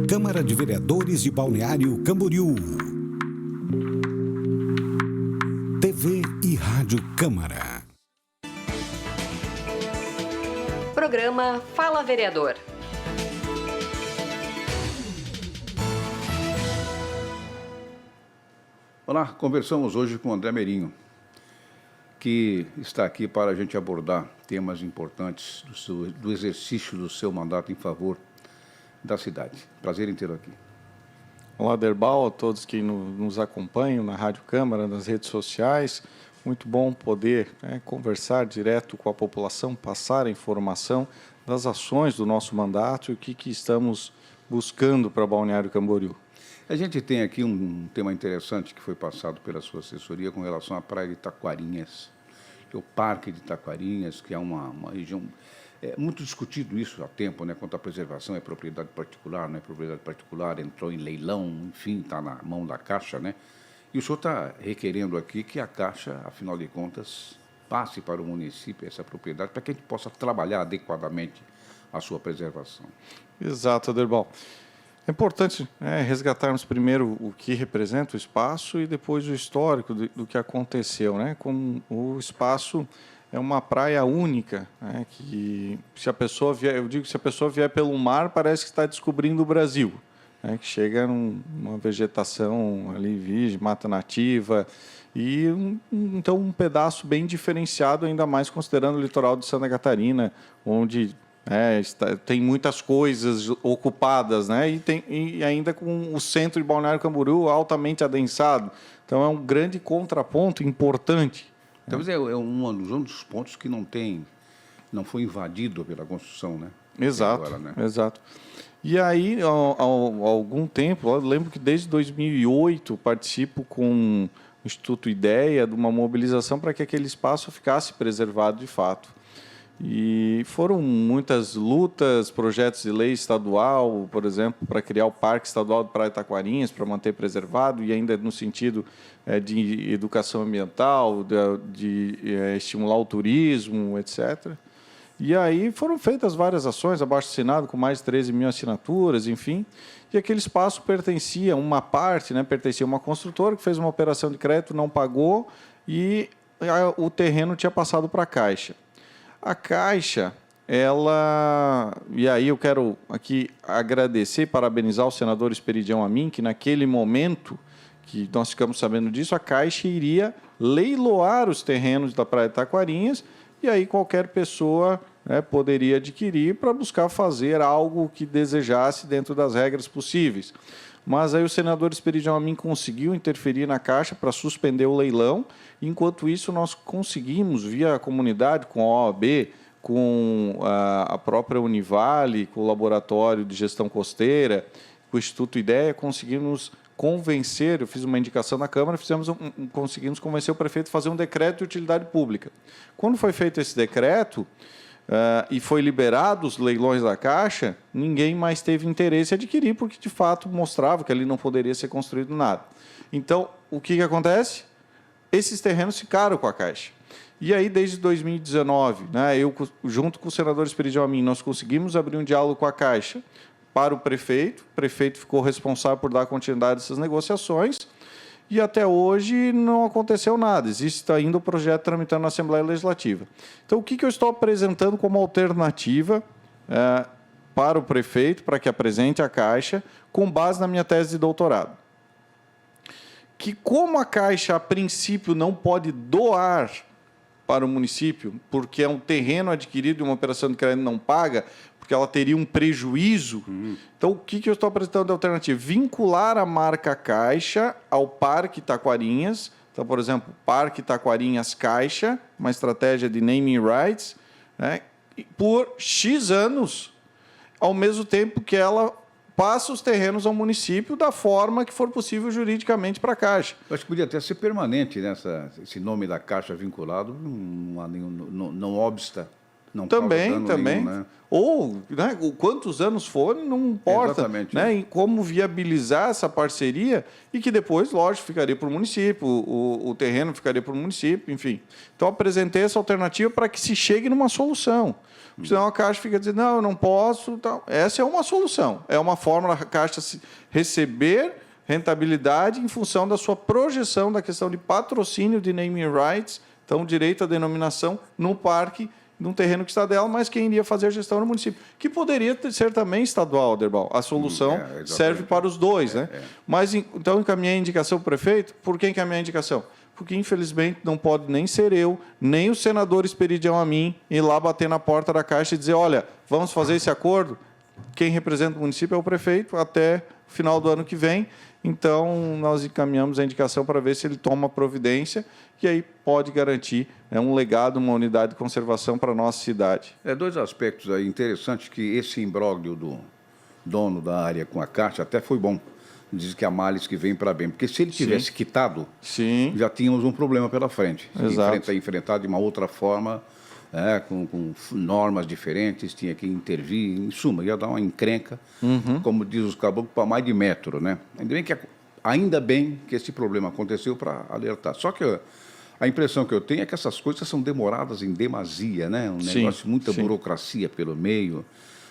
Câmara de Vereadores de Balneário Camboriú. TV e Rádio Câmara. Programa Fala Vereador. Olá, conversamos hoje com o André Meirinho, que está aqui para a gente abordar temas importantes do exercício do seu mandato em favor da cidade. Prazer em tê-lo aqui. Olá, Derbal, a todos que nos acompanham na Rádio Câmara, nas redes sociais. Muito bom poder conversar direto com a população, passar a informação das ações do nosso mandato e o que estamos buscando para Balneário Camboriú. A gente tem aqui um tema interessante que foi passado pela sua assessoria com relação à Praia de Taquarinhas, que é o Parque de Taquarinhas, que é uma região... É muito discutido isso há tempo, né? Quanto à preservação, é propriedade particular, não é propriedade particular, entrou em leilão, enfim, está na mão da Caixa, né? E o senhor está requerendo aqui que a Caixa, afinal de contas, passe para o município essa propriedade, para que a gente possa trabalhar adequadamente a sua preservação. Exato, Aderbal. É importante resgatarmos primeiro o que representa o espaço e depois o histórico do que aconteceu, né? Como o espaço é uma praia única, né? Que se a pessoa vier, eu digo, se a pessoa vier pelo mar, parece que está descobrindo o Brasil, né? Que chega numa vegetação ali virgem, mata nativa e então um pedaço bem diferenciado, ainda mais considerando o litoral de Santa Catarina, onde tem muitas coisas ocupadas, né? E ainda com o centro de Balneário Camboriú altamente adensado. Então, é um grande contraponto importante. Talvez é um dos pontos que não foi invadido pela construção, né? Exato, agora, né? Exato. E aí, há algum tempo, eu lembro que desde 2008 participo com o Instituto Ideia de uma mobilização para que aquele espaço ficasse preservado de fato. E foram muitas lutas, projetos de lei estadual, por exemplo, para criar o Parque Estadual de Praia de Taquarinhas, para manter preservado, e ainda no sentido de educação ambiental, de estimular o turismo, etc. E aí foram feitas várias ações, abaixo-assinado com mais de 13 mil assinaturas, enfim. E aquele espaço pertencia, uma parte, pertencia a uma construtora que fez uma operação de crédito, não pagou, e o terreno tinha passado para a Caixa. A Caixa, e aí eu quero aqui agradecer e parabenizar o senador Esperidião Amin, que naquele momento que nós ficamos sabendo disso, a Caixa iria leiloar os terrenos da Praia de Taquarinhas e aí qualquer pessoa poderia adquirir para buscar fazer algo que desejasse dentro das regras possíveis. Mas aí o senador Esperidião Amin conseguiu interferir na Caixa para suspender o leilão. Enquanto isso, nós conseguimos, via a comunidade, com a OAB, com a própria Univale, com o Laboratório de Gestão Costeira, com o Instituto Ideia, conseguimos convencer, eu fiz uma indicação na Câmara, conseguimos convencer o prefeito a fazer um decreto de utilidade pública. Quando foi feito esse decreto, e foi liberado os leilões da Caixa, ninguém mais teve interesse em adquirir, porque, de fato, mostrava que ali não poderia ser construído nada. Então, o que acontece? Esses terrenos ficaram com a Caixa. E aí, desde 2019, eu, junto com o senador Esperidião Amin, nós conseguimos abrir um diálogo com a Caixa para o prefeito ficou responsável por dar continuidade a essas negociações, e até hoje não aconteceu nada. Existe ainda o projeto tramitando na Assembleia Legislativa. Então, o que eu estou apresentando como alternativa para o prefeito, para que apresente a Caixa, com base na minha tese de doutorado? Que como a Caixa, a princípio, não pode doar para o município, porque é um terreno adquirido e uma operação de crédito não paga, porque ela teria um prejuízo. Então, o que eu estou apresentando de alternativa? Vincular a marca Caixa ao Parque Taquarinhas. Então, por exemplo, Parque Taquarinhas Caixa, uma estratégia de naming rights, por X anos, ao mesmo tempo que ela passa os terrenos ao município da forma que for possível juridicamente para a Caixa. Eu acho que podia até ser permanente, esse nome da Caixa vinculado, não obsta. Não também. Nenhum, né? Ou quantos anos forem, não importa. Exatamente. Em como viabilizar essa parceria e que depois, lógico, ficaria para o município, o terreno ficaria para o município, enfim. Então, apresentei essa alternativa para que se chegue numa solução. Senão a Caixa fica dizendo, não, eu não posso. Tal. Essa é uma solução. É uma forma da Caixa receber rentabilidade em função da sua projeção da questão de patrocínio de naming rights, então direito à denominação no parque, num terreno que está dela, mas quem iria fazer a gestão no município. Que poderia ser também estadual, Aderbal. A solução serve para os dois. Né? Mas, então, encaminhei a indicação para o prefeito. Por que encaminhei a indicação? Porque, infelizmente, não pode nem ser eu, nem os senadores pedirão a mim ir lá bater na porta da Caixa e dizer, olha, vamos fazer esse acordo? Quem representa o município é o prefeito até o final do ano que vem. Então, nós encaminhamos a indicação para ver se ele toma providência e aí pode garantir um legado, uma unidade de conservação para a nossa cidade. Dois aspectos aí interessantes que esse imbróglio do dono da área com a Caixa até foi bom. Diz que há males que vêm para bem. Porque se ele tivesse quitado, já tínhamos um problema pela frente. Enfrentar de uma outra forma, com normas diferentes, tinha que intervir. Em suma, ia dar uma encrenca, como diz os caboclos, para mais de metro. Né? Ainda bem que esse problema aconteceu para alertar. Só que a impressão que eu tenho é que essas coisas são demoradas em demasia, né? Negócio, muita burocracia pelo meio.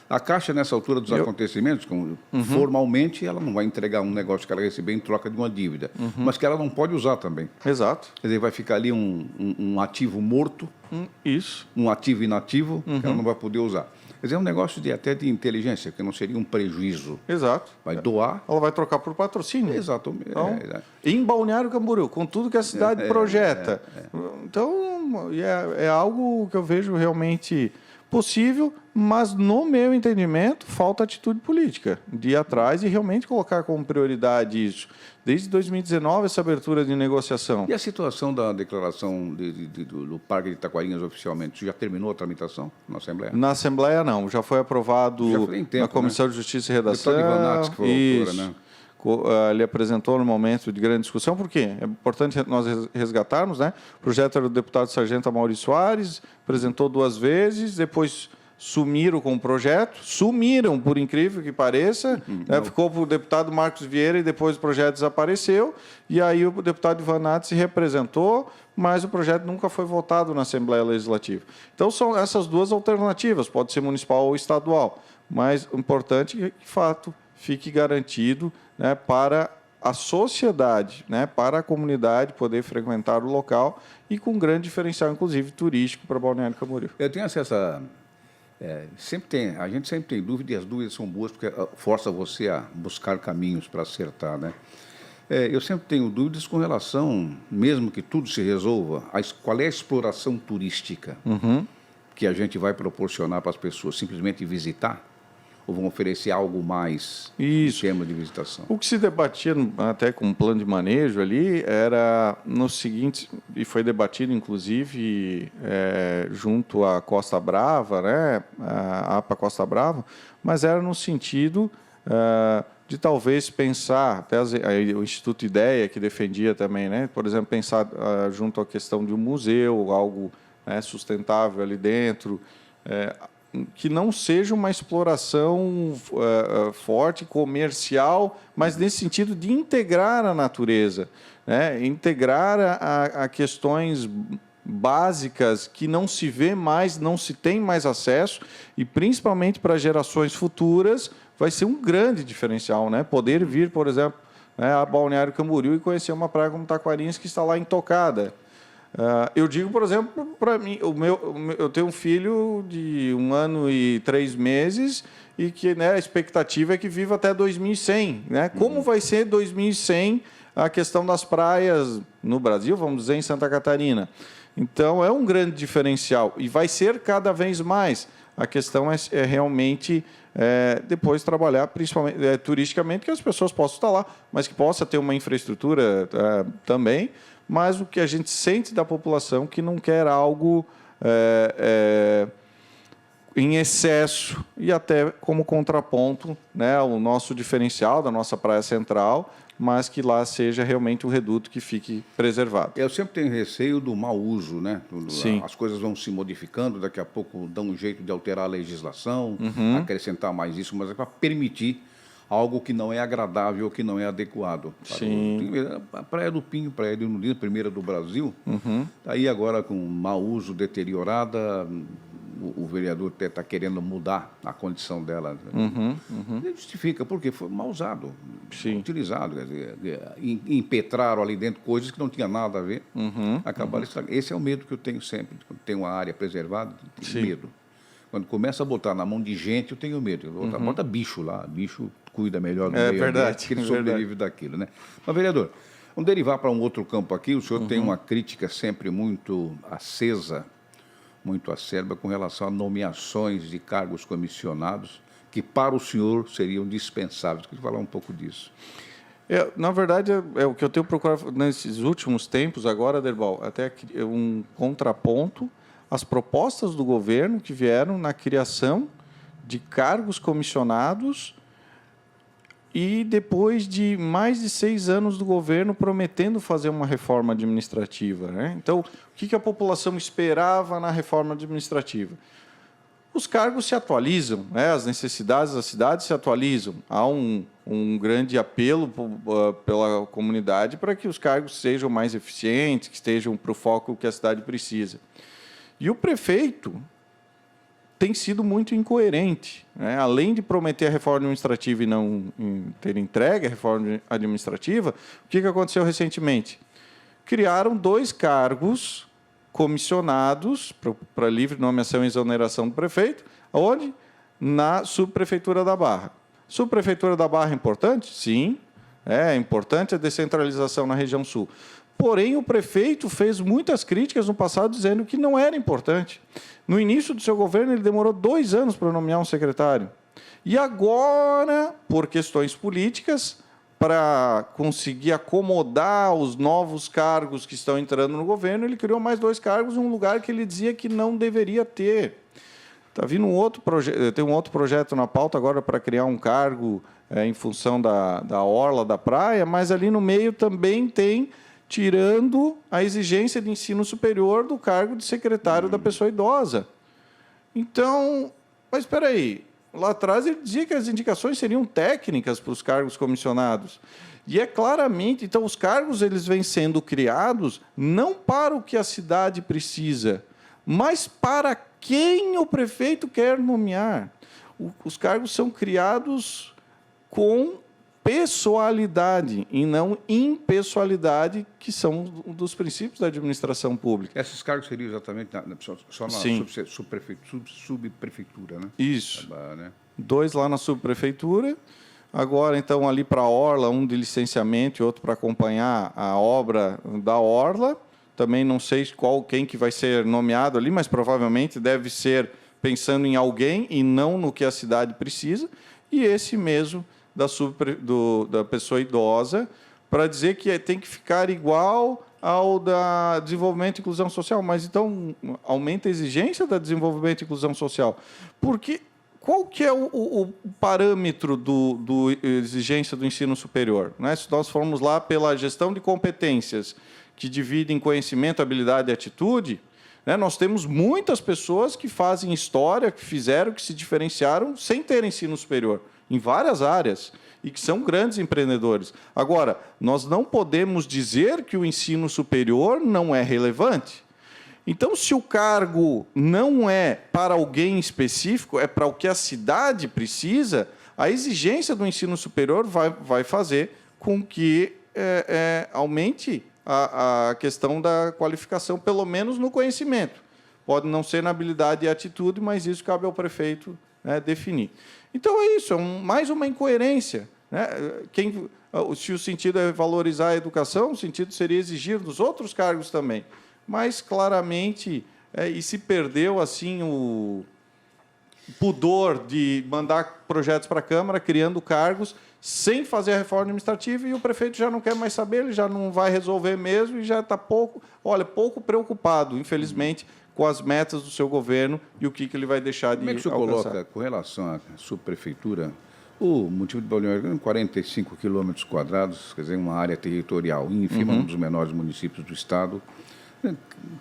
A Caixa, nessa altura dos acontecimentos, formalmente, ela não vai entregar um negócio que ela recebeu em troca de uma dívida, mas que ela não pode usar também. Exato. Quer dizer, vai ficar ali um ativo morto, um ativo inativo, que ela não vai poder usar. Quer dizer, é um negócio até de inteligência, que não seria um prejuízo. Exato. Vai doar. Ela vai trocar por patrocínio. Exato. Então, em Balneário Camboriú, com tudo que a cidade projeta. Então, é algo que eu vejo realmente possível, mas, no meu entendimento, falta atitude política de ir atrás e realmente colocar como prioridade isso. Desde 2019, essa abertura de negociação. E a situação da declaração do Parque de Taquarinhas oficialmente? Isso já terminou a tramitação na Assembleia? Na Assembleia, não. Já foi aprovado na Comissão de Justiça e Redação. O deputado Ivan Nats, que foi a autora, né? Ele apresentou no momento de grande discussão, por quê? É importante nós resgatarmos, né? O projeto era do deputado Sargento Amaury Soares, apresentou 2 vezes, depois sumiram com o projeto, sumiram, por incrível que pareça, né? Ficou para o deputado Marcos Vieira e depois o projeto desapareceu, e aí o deputado Ivan Nats se representou, mas o projeto nunca foi votado na Assembleia Legislativa. Então, são essas 2 alternativas, pode ser municipal ou estadual, mas o importante é que, de fato, fique garantido, né, para a sociedade, né, para a comunidade poder frequentar o local e com grande diferencial, inclusive, turístico para Balneário Camboriú. Eu tenho acesso a... a gente sempre tem dúvida e as dúvidas são boas porque força você a buscar caminhos para acertar, né? Eu sempre tenho dúvidas com relação, mesmo que tudo se resolva, qual é a exploração turística que a gente vai proporcionar para as pessoas simplesmente visitar? Ou vão oferecer algo mais em termos de visitação? O que se debatia até com o plano de manejo ali era no seguinte, e foi debatido inclusive junto à Costa Brava, né, a APA Costa Brava, mas era no sentido de talvez pensar, até o Instituto Ideia que defendia também, né, por exemplo, pensar junto à questão de um museu, algo, né, sustentável ali dentro, que não seja uma exploração forte, comercial, mas nesse sentido de integrar a natureza, né? Integrar a questões básicas que não se vê mais, não se tem mais acesso, e principalmente para gerações futuras vai ser um grande diferencial, né? Poder vir, por exemplo, né, a Balneário Camboriú e conhecer uma praia como Taquarinhas que está lá intocada. Eu digo, por exemplo, para mim, eu tenho um filho de 1 ano e 3 meses e que, né, a expectativa é que viva até 2100. Né? Como vai ser 2100 a questão das praias no Brasil, vamos dizer, em Santa Catarina? Então, é um grande diferencial e vai ser cada vez mais. A questão é realmente depois trabalhar, principalmente turisticamente, que as pessoas possam estar lá, mas que possa ter uma infraestrutura também. Mas o que a gente sente da população que não quer algo em excesso e até como contraponto, né, o nosso diferencial da nossa praia central, mas que lá seja realmente um reduto que fique preservado. Eu sempre tenho receio do mau uso, né? Sim. As coisas vão se modificando, daqui a pouco dão um jeito de alterar a legislação, acrescentar mais isso, mas é para permitir algo que não é agradável, que não é adequado. Sim. A Praia do Pinho, Praia de Nudina, primeira do Brasil, está aí agora com mau uso, deteriorada, o vereador está querendo mudar a condição dela. Ele justifica, porque foi mal usado, Sim. utilizado. Quer dizer, impetraram ali dentro coisas que não tinham nada a ver, acabaram estragando. Esse é o medo que eu tenho sempre, quando tem uma área preservada, tenho medo. Quando começa a botar na mão de gente, eu tenho medo. Bota bicho lá, bicho cuida melhor do meio ambiente, que ele sobrevive daquilo. Né? Mas, vereador, vamos derivar para um outro campo aqui. O senhor tem uma crítica sempre muito acesa, muito acerba com relação a nomeações de cargos comissionados que, para o senhor, seriam dispensáveis. Queria falar um pouco disso. Na verdade, é o que eu tenho procurado nesses últimos tempos, agora, Derbal, até um contraponto às propostas do governo que vieram na criação de cargos comissionados e depois de mais de 6 anos do governo prometendo fazer uma reforma administrativa. Né? Então, o que a população esperava na reforma administrativa? Os cargos se atualizam, né? As necessidades da cidade se atualizam. Há um grande apelo pela comunidade para que os cargos sejam mais eficientes, que estejam para o foco que a cidade precisa. E o prefeito tem sido muito incoerente. Né? Além de prometer a reforma administrativa e não ter entregue a reforma administrativa, o que aconteceu recentemente? Criaram 2 cargos comissionados para livre nomeação e exoneração do prefeito, onde? Na subprefeitura da Barra. Subprefeitura da Barra é importante? Sim, é importante a descentralização na região sul. Porém, o prefeito fez muitas críticas no passado dizendo que não era importante. No início do seu governo, ele demorou 2 anos para nomear um secretário. E agora, por questões políticas, para conseguir acomodar os novos cargos que estão entrando no governo, ele criou mais 2 cargos em um lugar que ele dizia que não deveria ter. Está vindo tem um outro projeto na pauta agora para criar um cargo em função da orla da praia, mas ali no meio também tem, tirando a exigência de ensino superior do cargo de secretário da pessoa idosa. Então, mas espera aí, lá atrás ele dizia que as indicações seriam técnicas para os cargos comissionados. E é claramente, então os cargos eles vêm sendo criados não para o que a cidade precisa, mas para quem o prefeito quer nomear. Os cargos são criados com pessoalidade e não impessoalidade, que são dos princípios da administração pública. Esses cargos seriam exatamente só na subprefeitura, né? Isso. Né? 2 lá na subprefeitura. Agora, então, ali para a Orla, um de licenciamento e outro para acompanhar a obra da Orla. Também não sei quem que vai ser nomeado ali, mas provavelmente deve ser pensando em alguém e não no que a cidade precisa. E esse mesmo da pessoa idosa, para dizer que tem que ficar igual ao da desenvolvimento e inclusão social. Mas, então, aumenta a exigência da desenvolvimento e inclusão social. Porque qual que é o parâmetro do exigência do ensino superior? Né? Se nós formos lá pela gestão de competências, que divide em conhecimento, habilidade e atitude, né, nós temos muitas pessoas que fazem história, que se diferenciaram sem ter ensino superior, em várias áreas, e que são grandes empreendedores. Agora, nós não podemos dizer que o ensino superior não é relevante. Então, se o cargo não é para alguém específico, é para o que a cidade precisa, a exigência do ensino superior vai fazer com que aumente a questão da qualificação, pelo menos no conhecimento. Pode não ser na habilidade e atitude, mas isso cabe ao prefeito, né, definir. Então, é isso, mais uma incoerência. Né? Se o sentido é valorizar a educação, o sentido seria exigir dos outros cargos também. Mas, claramente, e se perdeu assim o pudor de mandar projetos para a Câmara, criando cargos, sem fazer a reforma administrativa, e o prefeito já não quer mais saber, ele já não vai resolver mesmo, e já está pouco preocupado, infelizmente, com as metas do seu governo e o que ele vai deixar de alcançar. Como é que o senhor coloca, com relação à subprefeitura, o município de Balneário, 45 quilômetros quadrados, quer dizer, uma área territorial ínfima, um dos menores municípios do estado,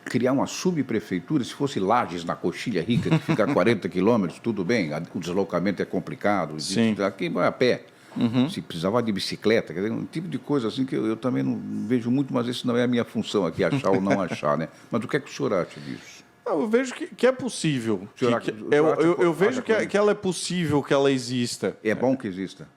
criar uma subprefeitura, se fosse Lages, na Coxilha Rica, que fica a 40 quilômetros, tudo bem, o deslocamento é complicado, aqui vai a pé, se precisava de bicicleta, quer dizer, um tipo de coisa assim que eu também não vejo muito, mas isso não é a minha função aqui, achar ou não achar, né? Mas o que é que o senhor acha disso? Eu vejo que é possível. O Eu vejo que ela é possível que ela exista. É bom que exista.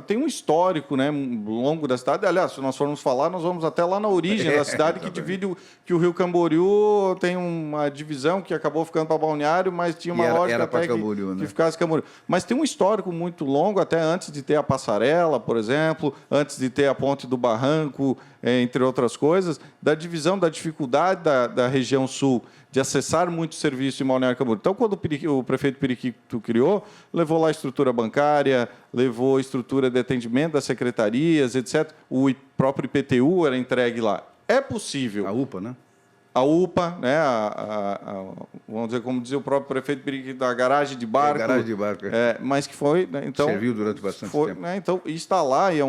Tem um histórico, né, longo da cidade. Aliás, se nós formos falar, nós vamos até lá na origem da cidade, que divide que o Rio Camboriú tem uma divisão que acabou ficando para Balneário, mas tinha uma lógica até que ficasse Camboriú. Mas tem um histórico muito longo, até antes de ter a passarela, por exemplo, antes de ter a ponte do Barranco, entre outras coisas, da divisão, da dificuldade da região sul de acessar muito serviço em Balneário Camboriú. Então, quando o prefeito Periquito criou, levou lá a estrutura bancária, levou a estrutura de atendimento das secretarias, etc. O próprio IPTU era entregue lá. É possível. A UPA, né? A UPA, né? Vamos dizer, como dizia o próprio prefeito Periquito, da garagem de barco. Garagem de barco. Mas que foi... Né, então, serviu durante bastante tempo. Né, então, está lá e é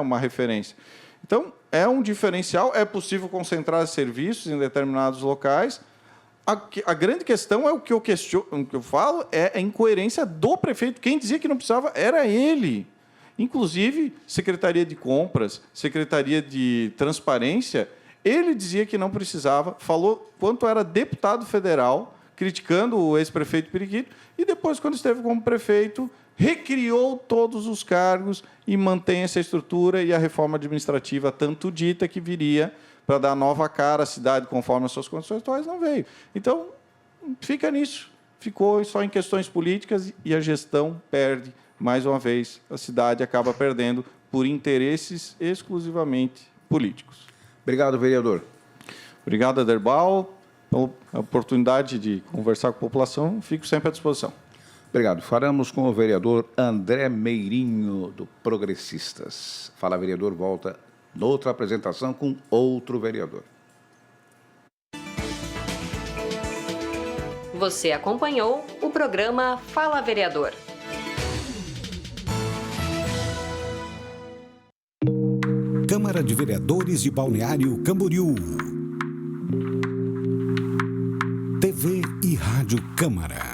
uma referência. Então, é um diferencial, é possível concentrar serviços em determinados locais. A grande questão é o que eu falo, é a incoerência do prefeito. Quem dizia que não precisava era ele. Inclusive, Secretaria de Compras, Secretaria de Transparência, ele dizia que não precisava, falou quanto era deputado federal, criticando o ex-prefeito Periquito, e depois, quando esteve como prefeito, recriou todos os cargos e mantém essa estrutura e a reforma administrativa tanto dita que viria para dar nova cara à cidade conforme as suas condições atuais, não veio. Então, fica nisso. Ficou só em questões políticas e a gestão perde. Mais uma vez, a cidade acaba perdendo por interesses exclusivamente políticos. Obrigado, vereador. Obrigado, Aderbal, pela oportunidade de conversar com a população. Fico sempre à disposição. Obrigado. Falamos com o vereador André Meirinho, do Progressistas. Fala, vereador, volta noutra apresentação com outro vereador. Você acompanhou o programa Fala Vereador. Câmara de Vereadores de Balneário Camboriú. TV e Rádio Câmara.